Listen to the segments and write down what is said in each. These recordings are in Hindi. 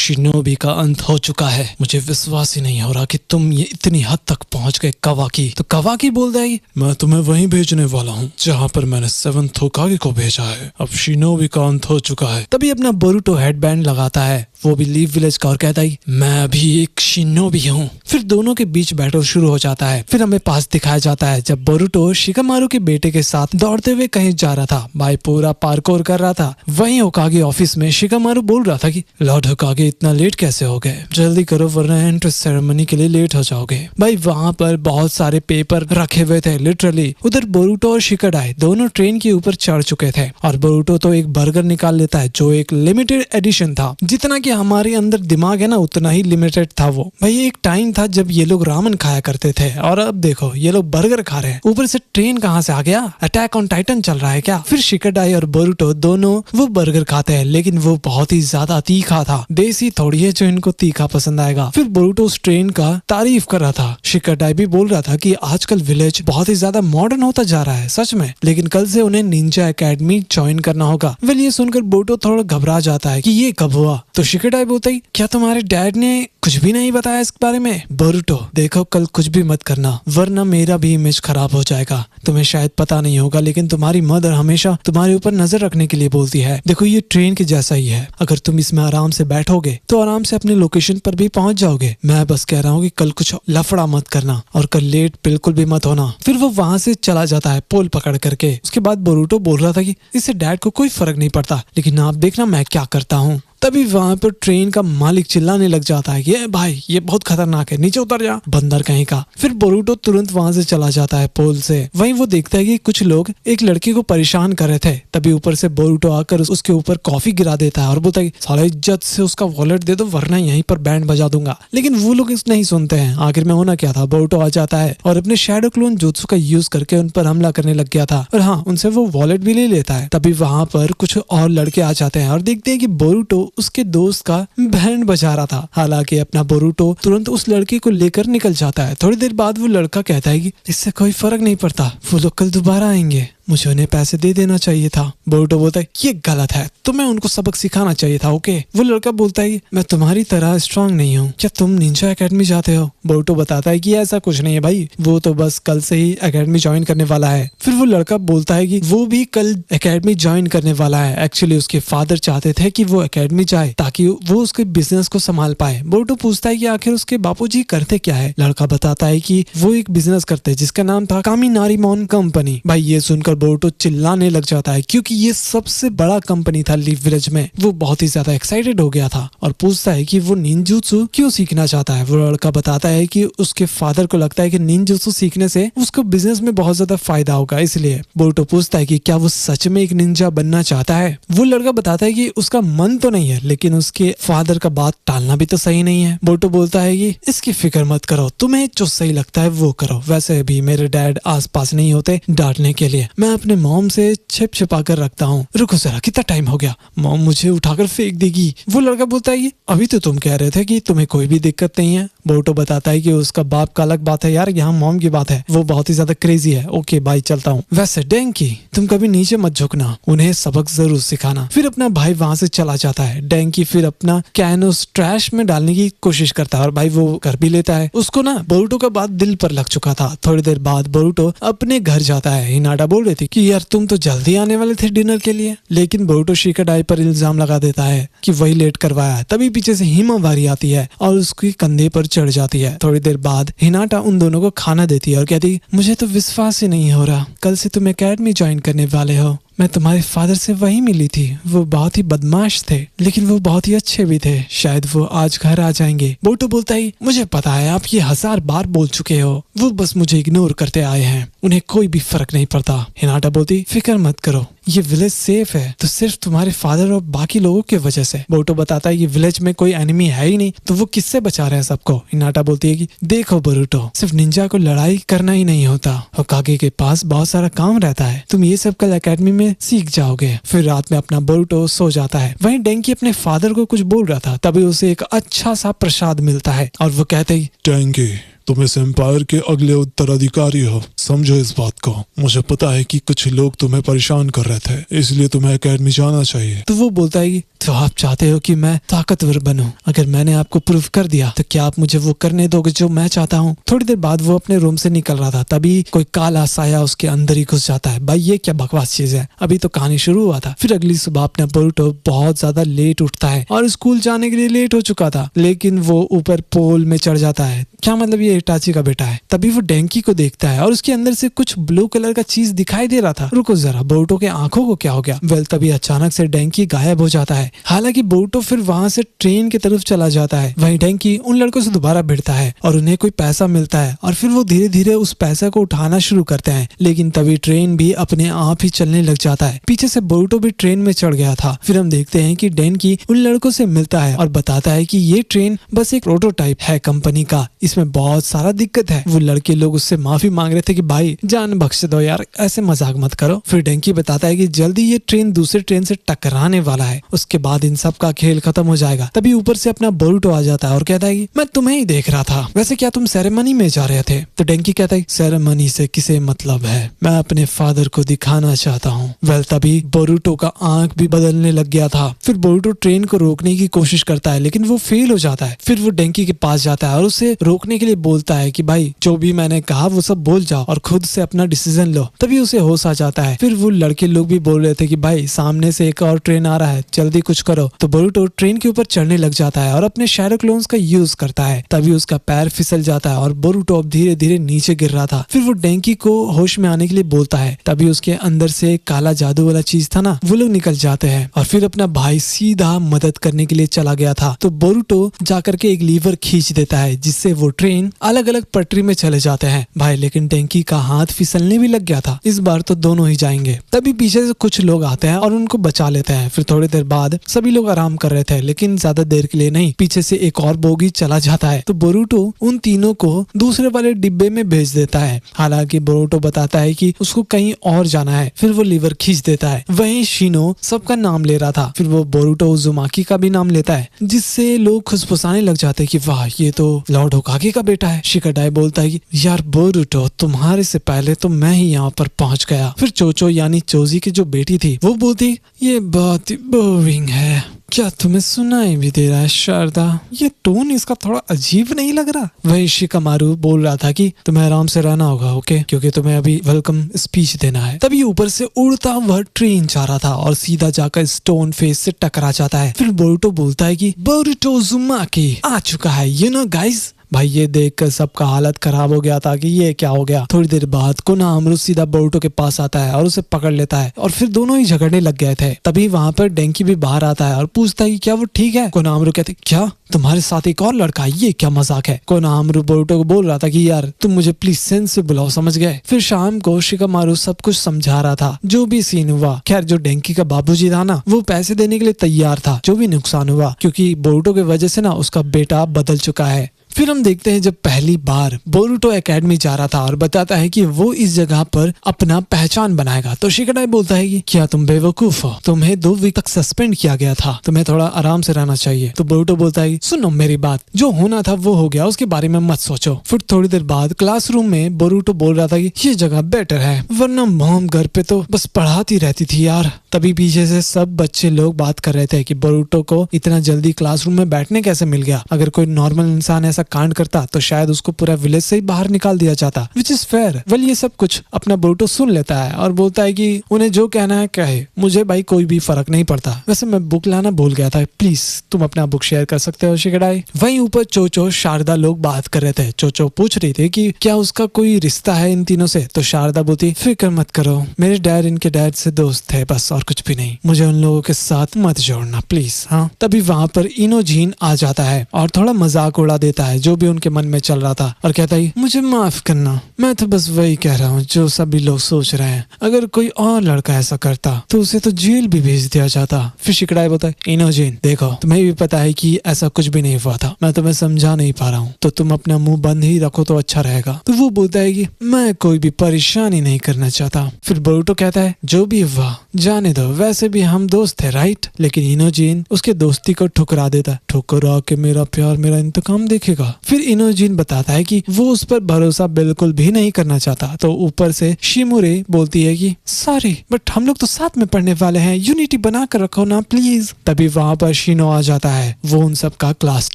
शिनोबी का अंत हो चुका है। मुझे विश्वास ही नहीं हो रहा कि तुम ये इतनी हद तक पहुंच गए कवाकी। तो कवाकी बोल देगी, मैं तुम्हें वहीं भेजने वाला हूँ जहाँ पर मैंने 7th होकागे को भेजा है। अब शिनोबी का अंत हो चुका है। तभी अपना बोरुटो हेडबैंड लगाता है, वो भी लीफ विलेज का, और कहता है मैं अभी एक शिनोबी हूँ। फिर दोनों के बीच बैटल शुरू हो जाता है। फिर हमें पास दिखाया जाता है जब बोरुटो शिकामारू के बेटे के साथ दौड़ते हुए कहीं जा रहा था। भाई पूरा पार्कोर कर रहा था। वहीं होकागे ऑफिस में शिकामारू बोल रहा था कि लॉर्ड होकागे इतना लेट कैसे हो गए, जल्दी करो वरना एंट्रेंस सेरेमनी के लिए लेट हो जाओगे। भाई वहाँ पर बहुत सारे पेपर रखे हुए थे लिटरली। उधर बोरुटो और शिकाडाई दोनों ट्रेन के ऊपर चढ़ चुके थे और बोरुटो तो एक बर्गर निकाल लेता है जो एक लिमिटेड एडिशन था। जितना कि हमारे अंदर दिमाग है ना उतना ही लिमिटेड था वो। भाई एक टाइम था जब ये लोग रामन खाया करते थे और अब देखो ये लोग बर्गर खा रहे हैं। ऊपर से ट्रेन कहाँ से आ गया, अटैक ऑन टाइटन चल रहा है क्या। फिर शिकाडाई और बोरुटो दोनों वो बर्गर खाते हैं लेकिन वो बहुत ही ज्यादा तीखा था। देसी थोड़ी है जो इनको तीखा पसंद आएगा। फिर बोरुटो उस ट्रेन का तारीफ कर रहा था। शिकाडाई भी बोल रहा था कि आजकल विलेज बहुत ही ज्यादा मॉडर्न होता जा रहा है सच में, लेकिन कल से उन्हें निंजा एकेडमी ज्वाइन करना होगा। वेल ये सुनकर बोरुटो थोड़ा घबरा जाता है कि ये कब हुआ। तो शिकाडाई बोलता है क्या तुम्हारे डैड ने कुछ भी नहीं बताया इस बारे में। बोरुटो देखो कल कुछ भी मत करना वरना मेरा भी इमेज खराब हो जाएगा। तुम्हें शायद पता नहीं होगा लेकिन तुम्हारी मदर हमेशा तुम्हारे ऊपर नजर रखने के लिए बोलती है। देखो ये ट्रेन के जैसा ही है, अगर तुम इसमें आराम से बैठोगे तो आराम से अपने लोकेशन पर भी पहुंच जाओगे। मैं बस कह रहा हूँ कि कल कुछ लफड़ा मत करना और कल लेट बिल्कुल भी मत होना। फिर वो वहां से चला जाता है पोल पकड़ करके। उसके बाद बोरुटो बोल रहा था कि इससे डैड को कोई फर्क नहीं पड़ता लेकिन आप देखना मैं क्या करता हूँ। तभी वहां पर ट्रेन का मालिक चिल्लाने लग जाता है कि भाई ये बहुत खतरनाक है, नीचे उतर जा बंदर कहीं का। फिर बोरुटो तुरंत वहां से चला जाता है पोल से। वहीं वो देखता है कि कुछ लोग एक लड़की को परेशान कर रहे थे। तभी ऊपर से बोरुटो आकर उसके ऊपर कॉफी गिरा देता है और बोलता है साला इज्जत से उसका वॉलेट दे दो वरना यहीं पर बैंड बजा दूंगा। लेकिन वो लोग इस नहीं सुनते हैं। आखिर में होना क्या था, बोरुटो आ जाता है और अपने शैडो क्लोन जुत्सु का यूज करके उन पर हमला करने लग गया था और हाँ उनसे वो वॉलेट भी ले लेता है। तभी वहां पर कुछ और लड़के आ जाते हैं और देखते हैं कि बोरुटो उसके दोस्त का बैंड बजा रहा था। हालांकि अपना बोरुटो तुरंत उस लड़के को लेकर निकल जाता है। थोड़ी देर बाद वो लड़का कहता है कि इससे कोई फर्क नहीं पड़ता, वो लोग कल दोबारा आएंगे, मुझे उन्हें पैसे दे देना चाहिए था। बोरुटो बोलता है ये गलत है, तुम्हें उनको सबक सिखाना चाहिए था। ओके। वो लड़का बोलता है मैं तुम्हारी तरह स्ट्रांग नहीं हूँ, क्या तुम निंजा एकेडमी जाते हो। बोरुटो बताता है कि ऐसा कुछ नहीं है भाई, वो तो बस कल से ही एकेडमी ज्वाइन करने वाला है। फिर वो लड़का बोलता है कि वो भी कल एकेडमी ज्वाइन करने वाला है। एक्चुअली उसके फादर चाहते थे कि वो एकेडमी जाए ताकि वो उसके बिजनेस को संभाल पाए। बोरुटो पूछता है कि आखिर उसके बापूजी करते क्या है। लड़का बताता है कि वो एक बिजनेस करते जिसका नाम था कामिनारीमोन कंपनी। भाई ये सुनकर बोरुटो चिल्लाने लग जाता है क्योंकि ये सबसे बड़ा कंपनी था लीफ विलेज में। वो बहुत ही ज्यादा एक्साइटेड हो गया था और पूछता है कि वो निंजुत्सु क्यों सीखना चाहता है। वो लड़का बताता है कि उसके फादर को लगता है कि निंजुत्सु सीखने से उसको बिजनेस में बहुत ज्यादा फायदा होगा, इसलिए। बोरुटो पूछता है कि क्या वो सच में एक निंजा बनना चाहता है। वो लड़का बताता है कि उसका मन तो नहीं है लेकिन उसके फादर का बात टालना भी तो सही नहीं है। बोरुटो बोलता है कि इसकी फिक्र मत करो, तुम्हें जो सही लगता है वो करो। वैसे भी मेरे डैड आसपास नहीं होते डांटने के लिए, मैं अपने मॉम से छिप छिपा कर रखता हूँ। रुको जरा, कितना टाइम हो गया, मॉम मुझे उठाकर फेंक देगी। वो लड़का बोलता है कि अभी तो तुम कह रहे थे कि तुम्हें कोई भी दिक्कत नहीं है। बोरुटो बताता है कि उसका बाप का अलग बात है यार, यहाँ मॉम की बात है, वो बहुत ही ज्यादा क्रेजी है। ओके बाय, चलता हूँ। वैसे डेंकी तुम कभी नीचे मत झुकना, उन्हें सबक जरूर सिखाना। फिर अपना भाई वहां से चला जाता है। डेंकी फिर अपना कैन उस ट्रैश में डालने की कोशिश करता है और भाई वो कर भी लेता है। उसको ना बोरुटो का बात दिल पर लग चुका था। थोड़ी देर बाद बोरुटो अपने घर जाता है। हिनाटा बोल रही थी कि यार तुम तो जल्दी आने वाले थे डिनर के लिए, लेकिन बोरुटो शिकाडाई पर इल्जाम लगा देता है कि वही लेट करवाया। तभी पीछे से हिमावारी आती है और उसके कंधे पर चढ़ जाती है। थोड़ी देर बाद हिनाटा उन दोनों को खाना देती है और कहती मुझे तो विश्वास ही नहीं हो रहा, कल से तुम एकेडमी ज्वाइन करने वाले हो। मैं तुम्हारे फादर से वही मिली थी, वो बहुत ही बदमाश थे लेकिन वो बहुत ही अच्छे भी थे, शायद वो आज घर आ जाएंगे। बोरुटो बोलता है मुझे पता है आप ये 1000 बार बोल चुके हो, वो बस मुझे इग्नोर करते आए हैं, उन्हें कोई भी फर्क नहीं पड़ता। हिनाटा बोलती फिक्र मत करो, ये विलेज सेफ है तो सिर्फ तुम्हारे फादर और बाकी लोगों की वजह से। बोरुटो बताता है ये विलेज में कोई एनिमी है ही नहीं तो वो किससे बचा रहे हैं सबको। हिनाटा बोलती है कि देखो बोरुटो, सिर्फ निंजा को लड़ाई करना ही नहीं होता, होकागे के पास बहुत सारा काम रहता है, तुम ये सब कल एकेडमी में सीख जाओगे। फिर रात में अपना बोरुटो सो जाता है। वहीं डेंकी अपने फादर को कुछ बोल रहा था, तभी उसे एक अच्छा सा प्रसाद मिलता है और वो कहते ही डेंकी तुम इस एम्पायर के अगले उत्तराधिकारी हो, समझो इस बात को। मुझे पता है कि कुछ लोग तुम्हें परेशान कर रहे थे, इसलिए तुम्हें एकेडमी जाना चाहिए। तो वो बोलता है कि तो आप चाहते हो कि मैं ताकतवर बनूं? अगर मैंने आपको प्रूव कर दिया तो क्या आप मुझे वो करने दोगे जो मैं चाहता हूँ? थोड़ी देर बाद वो अपने रूम से निकल रहा था, तभी कोई काला साया उसके अंदर ही घुस जाता है। भाई ये क्या बकवास चीज है, अभी तो कहानी शुरू हुआ था। फिर अगली सुबह अपना बोरुटो बहुत ज्यादा लेट उठता है और स्कूल जाने के लिए लेट हो चुका था, लेकिन वो ऊपर पोल में चढ़ जाता है। क्या मतलब ये इटाची का बेटा है। तभी वो डेंकी को देखता है और उसके अंदर से कुछ ब्लू कलर का चीज दिखाई दे रहा था। रुको जरा, बोरुटो के आंखों को क्या हो गया? वेल तभी अचानक से डेंकी गायब हो जाता है। हालांकि बोरुटो फिर वहां से ट्रेन की तरफ चला जाता है। वहीं डेंकी उन लड़कों से दोबारा भिड़ता है और उन्हें कोई पैसा मिलता है और फिर वो धीरे धीरे उस पैसे को उठाना शुरू करते हैं। लेकिन तभी ट्रेन भी अपने आप ही चलने लग जाता है। पीछे से बोरुटो भी ट्रेन में चढ़ गया था। फिर हम देखते हैं कि डेंकी उन लड़कों से मिलता है और बताता है कि ये ट्रेन बस एक प्रोटोटाइप है कंपनी का, इसमें बहुत सारा दिक्कत है। वो लड़के लोग उससे माफी मांग रहे थे कि भाई जान बख्श दो यार, ऐसे मजाक मत करो। फिर डेंकी बताता है कि जल्दी ये ट्रेन दूसरे ट्रेन से टकराने वाला है, उसके बाद इन सब का खेल खत्म हो जाएगा। तभी ऊपर से अपना बोरुटो आ जाता है और कहता है कि मैं तुम्हें ही देख रहा था, वैसे क्या तुम सेरेमनी में जा रहे थे? तो डेंकी कहता है सेरेमनी से किसे मतलब है, मैं अपने फादर को दिखाना चाहता हूँ। वेल तभी बोरुटो का आंख भी बदलने लग गया था। फिर बोरुटो ट्रेन को रोकने की कोशिश करता है लेकिन वो फेल हो जाता है। फिर वो डेंकी के पास जाता है और उसे रोकने के लिए बोलता है कि भाई जो भी मैंने कहा वो सब बोल जाओ और खुद से अपना डिसीजन लो। तभी उसे होश आ जाता है। फिर वो लड़के लोग भी बोल रहे थे कि भाई सामने से एक और ट्रेन आ रहा है, जल्दी कुछ करो। तो बोरुटो ट्रेन के ऊपर चढ़ने लग जाता है और अपने शैडो क्लोन्स का यूज करता है। तभी उसका पैर फिसल जाता है और बोरुटो अब धीरे धीरे नीचे गिर रहा था। फिर वो डेंकी को होश में आने के लिए बोलता है। तभी उसके अंदर से काला जादू वाला चीज था ना, वो लोग निकल जाते हैं और फिर अपना भाई सीधा मदद करने के लिए चला गया था। तो बोरुटो जाकर के एक लीवर खींच देता है जिससे वो ट्रेन अलग अलग पटरी में चले जाते हैं। भाई लेकिन डेंकी का हाथ फिसलने भी लग गया था, इस बार तो दोनों ही जाएंगे। तभी पीछे से कुछ लोग आते हैं और उनको बचा लेते हैं। फिर थोड़ी देर बाद सभी लोग आराम कर रहे थे लेकिन ज्यादा देर के लिए नहीं, पीछे से एक और बोगी चला जाता है। तो बोरुटो उन तीनों को दूसरे वाले डिब्बे में भेज देता है। हालांकि बोरुटो बताता है कि उसको कहीं और जाना है। फिर वो लीवर खींच देता है। वहीं शिनो सबका नाम ले रहा था। फिर वो बोरुटो उजुमाकी का भी नाम लेता है जिससे लोग खुशफुसाने लग जाते हैं कि वाह ये तो लॉर्ड होकागे का बेटा है। शिकाडाई बोलता है कि यार बोरुटो तुम्हारे से पहले तो मैं ही यहाँ पर पहुंच गया। फिर चोचो यानी चोजी की जो बेटी थी वो बोलती ये बहुत ही बोरिंग है, क्या तुम्हें सुनाई भी दे रहा है शारदा? ये टोन इसका थोड़ा अजीब नहीं लग रहा? वही शिकामारू बोल रहा था कि तुम्हें आराम से रहना होगा, ओके, क्योंकि तुम्हें अभी वेलकम स्पीच देना है। तभी ऊपर से उड़ता हुआ ट्रेन जा रहा था और सीधा जाकर स्टोन फेस से टकरा जाता है। फिर बोरुटो बोलता है कि बोरुटो उजुमाकी आ चुका है, यू नो गाइस। भाई ये देखकर सबका हालत खराब हो गया था कि ये क्या हो गया। थोड़ी देर बाद कोनाहामारू सीधा बोरुटो के पास आता है और उसे पकड़ लेता है और फिर दोनों ही झगड़ने लग गए थे। तभी वहाँ पर डेंकी भी बाहर आता है और पूछता है कि क्या वो ठीक है? कोनाहामारू कहते क्या तुम्हारे साथ एक और लड़का है, ये क्या मजाक है? कोनाहामारू बोरुटो को बोल रहा था कि यार तुम मुझे प्लीज सेंस से बुलाओ, समझ गए? फिर शाम को शिकामारू सब कुछ समझा रहा था जो भी सीन हुआ। खैर जो डेंकी का बाबूजी था ना वो पैसे देने के लिए तैयार था जो भी नुकसान हुआ, क्योंकि बोरुटो की वजह से ना उसका बेटा बदल चुका है। फिर हम देखते हैं जब पहली बार बोरुटो एकेडमी जा रहा था और बताता है कि वो इस जगह पर अपना पहचान बनाएगा। तो शिकाडाई बोलता है कि क्या तुम बेवकूफ हो, तुम्हें 2 वीक तक सस्पेंड किया गया था, तुम्हें थोड़ा आराम से रहना चाहिए। तो बोरुटो बोलता है सुनो मेरी बात, जो होना था वो हो गया, उसके बारे में मत सोचो। फिर थोड़ी देर बाद क्लासरूम में बोरुटो बोल रहा था कि ये जगह बेटर है, वरना मॉम घर पे तो बस पढ़ाती रहती थी यार। तभी पीछे से सब बच्चे लोग बात कर रहे थे कि बोरुटो को इतना जल्दी क्लासरूम में बैठने कैसे मिल गया। अगर कोई नॉर्मल इंसान ऐसा कांड करता तो शायद उसको पूरा विलेज से ही बाहर निकाल दिया जाता, विच इज फेयर। वेल ये सब कुछ अपना बोरुटो सुन लेता है और बोलता है कि उन्हें जो कहना है कहे, मुझे भाई कोई भी फर्क नहीं पड़ता। वैसे मैं बुक लाना भूल गया था, प्लीज तुम अपना बुक शेयर कर सकते हो शिकाडाई। वहीं ऊपर चोचो शारदा लोग बात कर रहे थे। चोचो पूछ रही थी कि क्या उसका कोई रिश्ता है इन तीनों से। तो शारदा बोलती फिक्र मत करो, मेरे डैड इनके डैड से दोस्त थे बस, और कुछ भी नहीं, मुझे उन लोगों के साथ मत जोड़ना प्लीज। हाँ तभी वहाँ पर इनोजीन आ जाता है और थोड़ा मजाक उड़ा देता है जो भी उनके मन में चल रहा था और कहता है मुझे माफ करना, मैं तो बस वही कह रहा हूँ जो सभी लोग सोच रहे हैं। अगर कोई और लड़का ऐसा करता तो उसे तो जेल भी भेज दिया जाता। फिर शिकाडाई बोलता है इनोजीन देखो तुम्हें भी पता है कि ऐसा कुछ भी नहीं हुआ था, मैं तुम्हें समझा नहीं पा रहा हूँ, तो तुम अपना मुंह बंद ही रखो तो अच्छा रहेगा। तो वो बोलता है कि मैं कोई भी परेशानी नहीं करना चाहता। फिर बोरुटो कहता है जो भी हुआ जाने दो, वैसे भी हम दोस्त थे राइट। लेकिन इनोजीन उसके दोस्ती को ठुकरा देता है। ठुकरा के मेरा प्यार मेरा इंतकाम देखेगा। जाएगा। फिर इनोजिन बताता है कि वो उस पर भरोसा बिल्कुल भी नहीं करना चाहता। तो ऊपर से शिमुरे बोलती है कि सॉरी बट हम लोग तो साथ में पढ़ने वाले हैं, यूनिटी बना कर रखो ना प्लीज। तभी वहाँ पर शिनो आ जाता है, वो उन सब का क्लास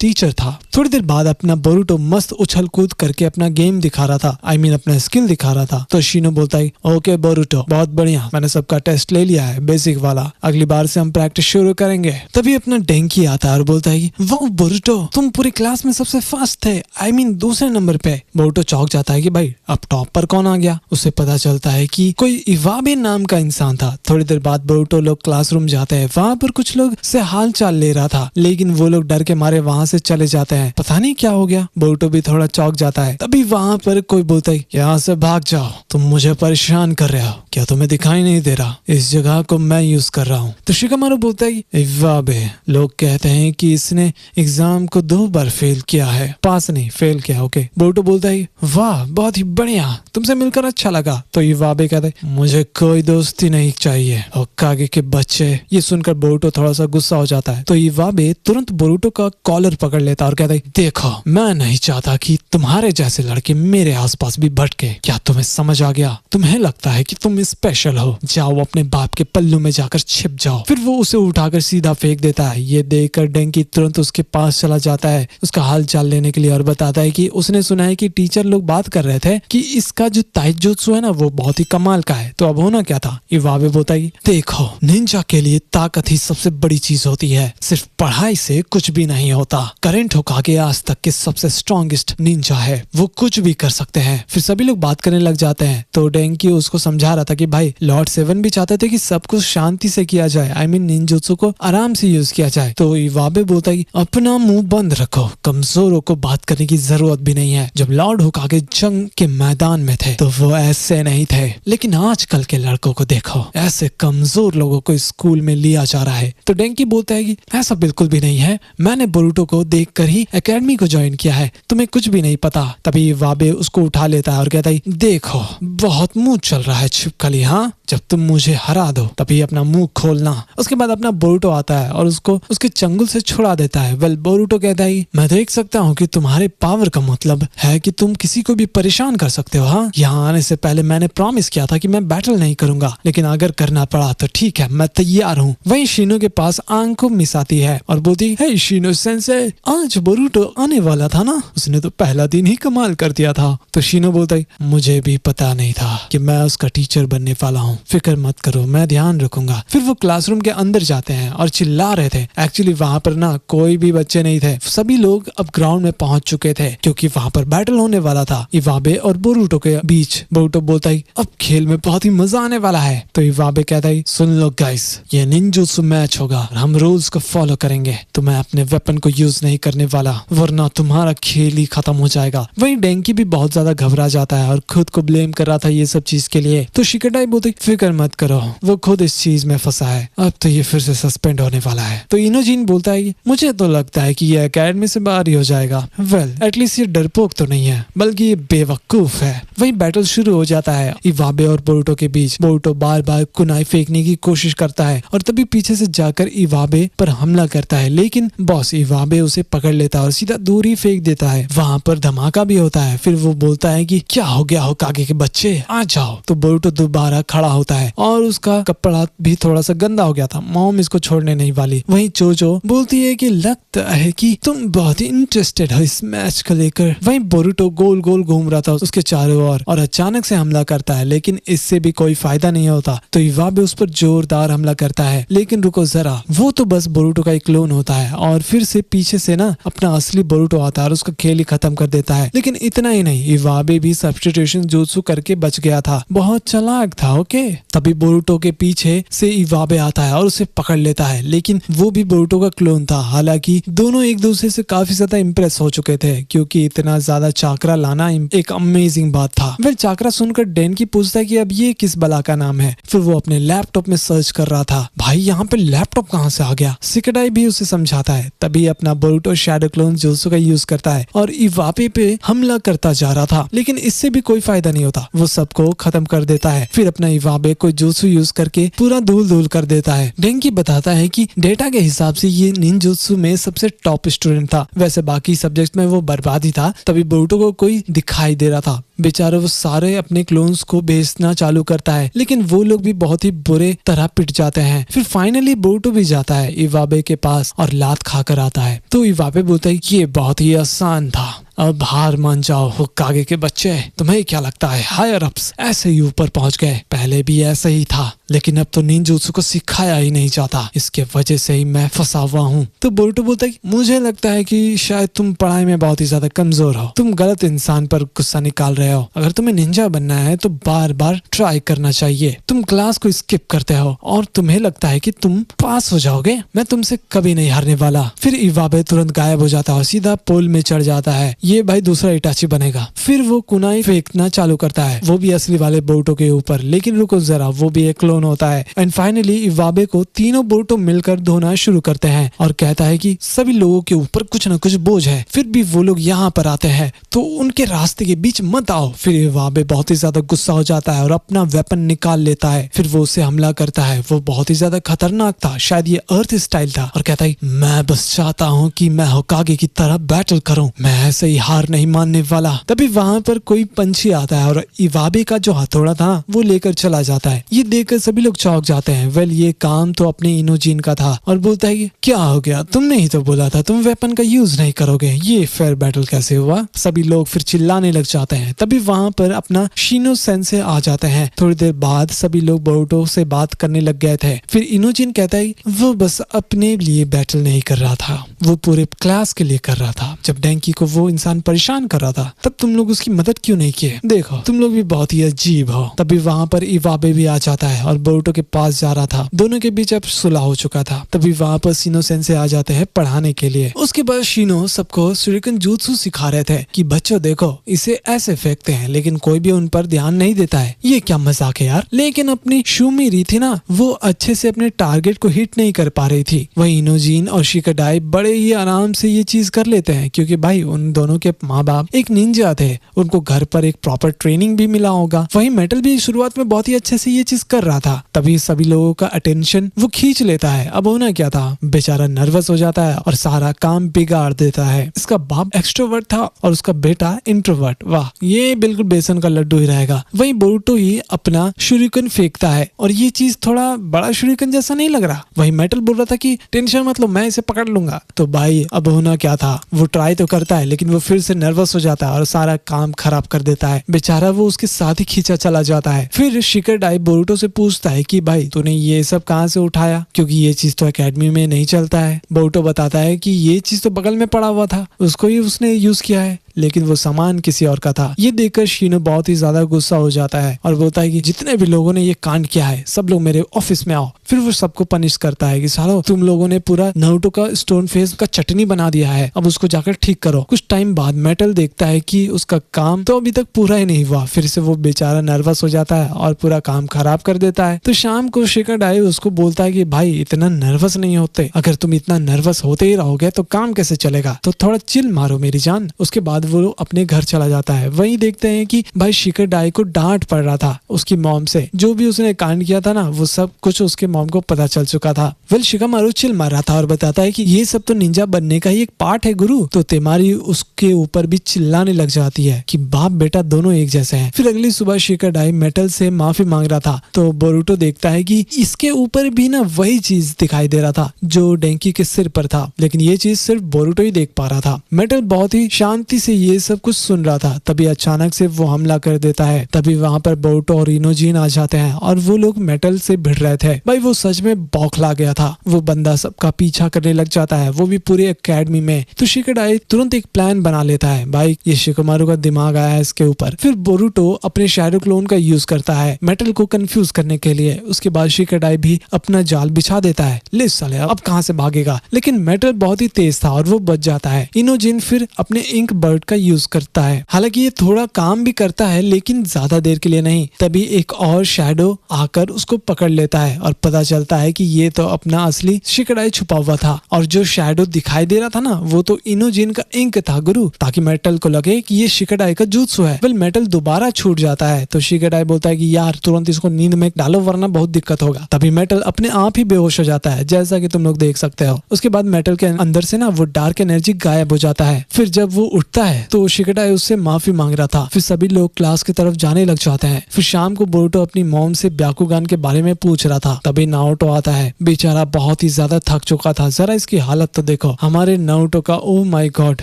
टीचर था। थोड़ी देर बाद अपना बोरुटो मस्त उछल कूद करके अपना गेम दिखा रहा था, I mean अपना स्किल दिखा रहा था। तो शिनो बोलता है ओके बोरुटो बहुत बढ़िया, मैंने सबका टेस्ट ले लिया है बेसिक वाला, अगली बार से हम प्रैक्टिस शुरू करेंगे। तभी अपना डेंकी आता है और बोलता है वाह बोरुटो तुम पूरी क्लास में सबसे फास्ट थे, I mean दूसरे नंबर पे। बोरुटो चौंक जाता है कि भाई अब टॉप पर कौन आ गया। उसे पता चलता है कि कोई इवाबे नाम का इंसान था। थोड़ी देर बाद बोरुटो लोग क्लासरूम जाते हैं, वहाँ पर कुछ लोग से हाल चाल ले रहा था, लेकिन वो लोग डर के मारे वहाँ से चले जाते हैं। पता नहीं क्या हो गया, बोरुटो भी थोड़ा चौंक जाता है। तभी वहाँ पर कोई बोलता है यहाँ से भाग जाओ, तुम मुझे परेशान कर रहे हो, क्या तुम्हें दिखाई नहीं दे रहा, इस जगह को मैं यूज कर रहा हूँ। तो शिकामारू बोलता है इवाबे लोग कहते हैं कि इसने एग्जाम को 2 बार फेल किया है, पास नहीं फेल किया। ओके बोरुटो बोलता है वाह बहुत ही बढ़िया, तुमसे मिलकर अच्छा लगा। तो इवाबे कहता है मुझे कोई दोस्ती नहीं चाहिए और कागे के बच्चे। ये सुनकर बोरुटो थोड़ा सा गुस्सा हो जाता है। तो इवाबे तुरंत बोरुटो का कॉलर पकड़ लेता है और कहता है देखो मैं नहीं चाहता कि तुम्हारे जैसे लड़के मेरे आसपास भी भटके, क्या तुम्हें समझ आ गया? तुम्हें लगता है कि तुम स्पेशल हो, जाओ अपने बाप के पल्लू में जाकर छिप जाओ। फिर वो उसे उठाकर सीधा फेंक देता है। ये देखकर डेंकी तुरंत उसके पास चला जाता है उसका हाल चाल लेने के लिए और बताता है कि उसने सुना है कि टीचर लोग बात कर रहे थे कि इसका जो ताइजुत्सु है ना वो बहुत ही कमाल का है। तो अब होना क्या था? इवाबे बोलता है देखो निंजा के लिए ताकत ही सबसे बड़ी चीज होती है, सिर्फ पढ़ाई से कुछ भी नहीं होता। करेंट होकागे आज तक के सबसे स्ट्रॉन्गेस्ट निंजा है, वो कुछ भी कर सकते हैं। फिर सभी लोग बात करने लग जाते हैं। तो डेंकी उसको समझा रहा था कि भाई लॉर्ड सेवन भी चाहते थे कि सब कुछ शांति से किया जाए, I mean निंजुत्सु को आराम से यूज किया जाए। तो इवाबे बोलता है अपना मुंह बंद रखो, कमजोरों को बात करने की जरूरत भी नहीं है। जब लॉर्ड होकागे जंग के मैदान में थे तो वो ऐसे नहीं थे, लेकिन आजकल के लड़कों को देखो, ऐसे कमजोर लोगों को स्कूल में लिया जा रहा है। तो डेंकी बोलता है कि ऐसा बिल्कुल भी नहीं है, मैंने बोरुटो को देखकर ही एकेडमी को ज्वाइन किया है, तुम्हें कुछ भी नहीं पता। तभी इवाबे उसको उठा लेता है और कहता है देखो बहुत मुंह चल रहा है छिपकली, हाँ जब तुम मुझे हरा दो तभी अपना मुंह खोलना। उसके बाद अपना बोरुटो आता है और उसको उसके चंगुल से छुड़ा देता है। वेल बोरुटो कहता है मैं देख सकता हूँ कि तुम्हारे पावर का मतलब है कि तुम किसी को भी परेशान कर सकते हो। हाँ यहाँ आने से पहले मैंने प्रॉमिस किया था कि मैं बैटल नहीं करूंगा, लेकिन अगर करना पड़ा तो ठीक है मैं तैयार हूँ। वहीं शिनो के पास आंखों मिस आती है और बोलती है शिनो सेंसे आज बोरुटो आने वाला था ना, उसने तो पहला दिन ही कमाल कर दिया था। तो शिनो बोलता है मुझे भी पता नहीं था कि मैं उसका टीचर बनने वाला हूँ, फिक्र मत करो मैं ध्यान रखूंगा। फिर वो क्लासरूम के अंदर जाते हैं और चिल्ला रहे थे। एक्चुअली वहाँ पर ना कोई भी बच्चे नहीं थे, सभी लोग अब ग्राउंड में पहुंच चुके थे क्योंकि वहाँ पर बैटल होने वाला था इवाबे और बोरुटो के बीच। बोरुटो बोलता है अब खेल में बहुत ही मजा आने वाला है। तो इवाबे कहता है सुन लो गाइस, ये निंजुत्सु मैच होगा, हम रूल्स को फॉलो करेंगे, तो मैं अपने वेपन को यूज नहीं करने वाला वरना तुम्हारा खेल ही खत्म हो जाएगा। वहीं डेंकी भी बहुत ज्यादा घबरा जाता है और खुद को ब्लेम कर रहा था ये सब चीज के लिए। तो शिकेटाई बोलते फिक्र मत करो, वो खुद इस चीज में फंसा है, अब तो ये फिर से सस्पेंड होने वाला है। तो इनोजिन बोलता है मुझे तो लगता है कि ये एकेडमी से बाहर ही हो जाएगा। वेल एटलीस्ट ये डरपोक तो नहीं है बल्कि ये बेवकूफ है। वही बैटल शुरू हो जाता है इवाबे और बोरुटो के बीच। बोरुटो बार बार कुनाई फेंकने की कोशिश करता है और तभी पीछे से जाकर इवाबे पर हमला करता है, लेकिन बॉस इवाबे उसे पकड़ लेता है और सीधा दूर ही फेंक देता है। वहाँ पर धमाका भी होता है। फिर वो बोलता है कि क्या हो गया हो कागे के बच्चे, आ जाओ। तो बोरुटो दोबारा खड़ा होता है और उसका कपड़ा भी थोड़ा सा गंदा हो गया था, मॉम इसको छोड़ने नहीं वाली। वहीं चोचो बोलती है कि लगता है कि तुम बहुत ही इंटरेस्टेड हो इस मैच को लेकर। वहीं बोरुटो गोल गोल घूम रहा था उसके चारों ओर और अचानक से हमला करता है, लेकिन इससे भी कोई फायदा नहीं होता। तो इवाबे उस पर जोरदार हमला करता है, लेकिन रुको जरा, वो तो बस बोरुटो का एक क्लोन होता है और फिर से पीछे से ना अपना असली बोरुटो आता है और उसका खेल ही खत्म कर देता है। लेकिन इतना ही नहीं, इवाबे भी सब्स्टिट्यूशन जुत्सु करके बच गया था, बहुत चालाक था। ओके तभी बोरुटो के पीछे से इवाबे आता है और उसे पकड़ लेता है, लेकिन वो भी बोरुटो का क्लोन था। हालांकि दोनों एक दूसरे से काफी ज्यादा इम्प्रेस हो चुके थे क्योंकि इतना ज्यादा चाकरा लाना एक अमेजिंग बात था। वेल चाकरा सुनकर डेनकी पूछता है कि अब ये किस बला का नाम है। फिर वो अपने लैपटॉप में सर्च कर रहा था, भाई यहाँ पे लैपटॉप कहाँ से आ गया। शिकाडाई भी उसे समझाता है। तभी अपना बोरुटो शैडो क्लोन जुत्सु का यूज करता है और इवाबे पे हमला करता जा रहा था, लेकिन इससे भी कोई फायदा नहीं होता। वो सबको खत्म कर देता है। फिर अपना इवाबे को जुत्सु यूज करके पूरा धूल धूल कर देता है। डेंकी बताता है कि डेटा के हिसाब से ये निंजुत्सु में सबसे टॉप स्टूडेंट था। वैसे बाकी सब्जेक्ट में वो बर्बाद ही था। तभी बोरुटो को कोई दिखाई दे रहा था। बेचारा वो सारे अपने क्लोन्स को बेचना चालू करता है, लेकिन वो लोग भी बहुत ही बुरे तरह पिट जाते हैं। फिर फाइनली बोरुटो भी जाता है इवाबे के पास और लात खाकर आता है। तो इवाबे बोलता है ये बहुत ही आसान था, अब हार मान जाओ होकागे के बच्चे। तुम्हें क्या लगता है हायर अप्स ऐसे ही ऊपर पहुंच गए? पहले भी ऐसा ही था, लेकिन अब तो निंजुत्सु को सिखाया ही नहीं जाता, इसके वजह से ही मैं फंसा हुआ हूँ। तो बोरुटो बोलता है मुझे लगता है कि शायद तुम पढ़ाई में बहुत ही ज्यादा कमजोर हो, तुम गलत इंसान पर गुस्सा निकाल रहे हो। अगर तुम्हें निंजा बनना है तो बार बार ट्राई करना चाहिए। तुम क्लास को स्किप करते हो और तुम्हें लगता है कि तुम पास हो जाओगे। मैं तुमसे कभी नहीं हारने वाला। फिर इवाबे तुरंत गायब हो जाता है और सीधा पोल में चढ़ जाता है। ये भाई दूसरा इटाची बनेगा। फिर वो कुनाई फेंकना चालू करता है, वो भी असली वाले बोरुटो के ऊपर। लेकिन रुको जरा, वो भी एक क्लोन होता है। एंड फाइनली इवाबे को तीनों बोरुटो मिलकर धोना शुरू करते हैं और कहता है कि सभी लोगों के ऊपर कुछ न कुछ बोझ है, फिर भी वो लोग यहाँ पर आते हैं तो उनके रास्ते के बीच मत आओ। फिर इवाबे बहुत ही ज्यादा गुस्सा हो जाता है और अपना वेपन निकाल लेता है। फिर वो उसे हमला करता है। वो बहुत ही ज्यादा खतरनाक था, शायद ये अर्थ स्टाइल था, और कहता है मैं बस चाहता हूँ कि मैं होकागे की तरह बैटल करूँ, मैं ऐसे ही हार नहीं मानने वाला। तभी वहाँ पर कोई पंछी आता है और इवाबे का जो हथौड़ा था वो लेकर चला जाता है। ये देखकर सभी लोग चौंक जाते हैं। वेल ये काम तो अपने इनोजीन का था और बोलता है कि क्या हो गया, तुमने ही तो बोला था तुम वेपन का यूज नहीं करोगे, ये फेयर बैटल कैसे हुआ। सभी लोग फिर चिल्लाने लग जाते हैं। तभी वहाँ पर अपना शिनो सेंसे आ जाते हैं। थोड़ी देर बाद सभी लोग बोरुटो से बात करने लग गए थे। फिर इनोजीन कहता है वो बस अपने लिए बैटल नहीं कर रहा था, वो पूरे क्लास के लिए कर रहा था। जब डेंकी को वो इंसान परेशान कर रहा था तब तुम लोग उसकी मदद क्यों नहीं किए? देखो तुम लोग भी बहुत ही अजीब हो। तभी वहाँ पर इवाबे भी आ जाता है और बोरुटो के पास जा रहा था। दोनों के बीच अब सुलह हो चुका था। तभी वहाँ पर शिनो सेंसे आ जाते हैं पढ़ाने के लिए। उसके बाद शिनो सबको शूरिकन जुत्सु सिखा रहे थे कि बच्चों देखो इसे ऐसे फेंकते हैं, लेकिन कोई भी उन पर ध्यान नहीं देता है। ये क्या मजाक है यार। लेकिन अपनी शूमिरी थी ना, वो अच्छे से अपने टारगेट को हिट नहीं कर पा रही थी। वही इनोजीन और शिकाडाई बड़े ही आराम से ये चीज कर लेते हैं, क्योंकि भाई उन दोनों के माँ बाप एक निंजा थे, उनको घर पर एक प्रॉपर ट्रेनिंग भी मिला होगा। वही मेटल भी शुरुआत में बहुत ही अच्छे से ये चीज कर रहा था। तभी सभी लोगों का अटेंशन वो खींच लेता है। अब होना क्या था, बेचारा नर्वस हो जाता है और सारा काम बिगाड़ देता है। इसका बाप एक्सट्रोवर्ट था और उसका बेटा इंट्रोवर्ट। वाह, ये बिल्कुल बेसन का लड्डू ही रहेगा। वही बोरुटो ही अपना शूरिकन फेंकता है और ये चीज थोड़ा बड़ा शूरिकन जैसा नहीं लग रहा। वही मेटल बोल रहा था कि टेंशन मत लो, मैं इसे पकड़ लूंगा। तो भाई अब होना क्या था, वो ट्राई तो करता है लेकिन वो फिर से नर्वस हो जाता है और सारा काम खराब कर देता है। बेचारा वो उसके साथ ही खींचा चला जाता है। फिर शिकाडाई बोरुटो से पूछता है कि भाई तूने ये सब कहाँ से उठाया, क्योंकि ये चीज तो एकेडमी में नहीं चलता है। बोरुटो बताता है कि ये चीज तो बगल में पड़ा हुआ था, उसको ही उसने यूज किया है, लेकिन वो सामान किसी और का था। ये देखकर शिनो बहुत ही ज्यादा गुस्सा हो जाता है और बोलता है कि जितने भी लोगों ने ये कांड किया है सब लोग मेरे ऑफिस में आओ। फिर वो सबको पनिश करता है कि सालो तुम लोगों ने पूरा नारुतो का स्टोन फेस का चटनी बना दिया है, अब उसको जाकर ठीक करो। कुछ टाइम बाद मेटल देखता है कि उसका काम तो अभी तक पूरा ही नहीं हुआ। फिर से वो बेचारा नर्वस हो जाता है और पूरा काम खराब कर देता है। तो शाम को शिकाडाई उसको बोलता है कि भाई इतना नर्वस नहीं होते, अगर तुम इतना नर्वस होते ही रहोगे तो काम कैसे चलेगा, तो थोड़ा चिल मारो मेरी जान। उसके बाद वो अपने घर चला जाता है। वहीं देखते हैं कि भाई शिकाडाई को डांट पड़ रहा था उसकी मॉम से, जो भी उसने कांड किया था ना वो सब कुछ उसके मॉम को पता चल चुका था। वेल शिकामारू चिल मार रहा था और बताता है कि ये सब तो निंजा बनने का ही एक पार्ट है गुरु। तो तेमारी उसके ऊपर भी चिल्लाने लग जाती है कि बाप बेटा दोनों एक जैसे हैं। फिर अगली सुबह शिकाडाई मेटल से माफी मांग रहा था तो बोरुटो देखता है कि इसके ऊपर भी ना वही चीज दिखाई दे रहा था जो डेंकी के सिर पर था, लेकिन ये चीज सिर्फ बोरुटो ही देख पा रहा था। मेटल बहुत ही शांति से ये सब कुछ सुन रहा था। तभी अचानक से वो हमला कर देता है। तभी वहाँ पर बोरुटो और इनोजीन आ जाते हैं और वो लोग मेटल से भिड़ रहे थे। भाई वो सच में बौखला गया था। वो बंदा सबका पीछा करने लग जाता है, वो भी पूरी एकेडमी में। तो शिकाडाई तुरंत एक प्लान बना लेता है। भाई ये शिकामारू का दिमाग आया है इसके ऊपर। फिर बोरुटो अपने शैडो क्लोन का यूज करता है मेटल को कंफ्यूज करने के लिए। उसके बाद शिकाडाई भी अपना जाल बिछा देता है। ले साले अब कहाँ से भागेगा, लेकिन मेटल बहुत ही तेज था और वो बच जाता है। इनोजीन फिर अपने इंक बर्ड सूट का यूज करता है। हालांकि ये थोड़ा काम भी करता है लेकिन ज्यादा देर के लिए नहीं। तभी एक और शैडो आकर उसको पकड़ लेता है और पता चलता है कि ये तो अपना असली शिकड़ाई छुपा हुआ था और जो शैडो दिखाई दे रहा था ना वो तो इनोजिन का इंक था गुरु, ताकि मेटल को लगे कि ये शिकड़ाई का जुत्सु है। वेल मेटल दोबारा छूट जाता है तो शिकड़ाई बोलता है कि यार तुरंत इसको नींद में डालो वरना बहुत दिक्कत होगा। तभी मेटल अपने आप ही बेहोश हो जाता है जैसा कि तुम लोग देख सकते हो। उसके बाद मेटल के अंदर से ना वो डार्क एनर्जी गायब हो जाता है। फिर जब वो उठता है तो शिकड़ाई उससे माफी मांग रहा था। फिर सभी लोग क्लास की तरफ जाने लग जाते हैं। फिर शाम को बोरुतो अपनी मॉम से ब्याकुगान के बारे में पूछ रहा था। तभी नारुतो आता है। बेचारा बहुत ही ज्यादा थक चुका था, जरा इसकी हालत तो देखो हमारे नारुतो का। Oh my God.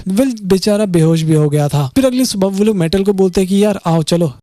वेल बेचारा बेहोश भी हो गया था। फिर अगली सुबह वो लोग मेटल को बोलते हैं कि यार आओ चलो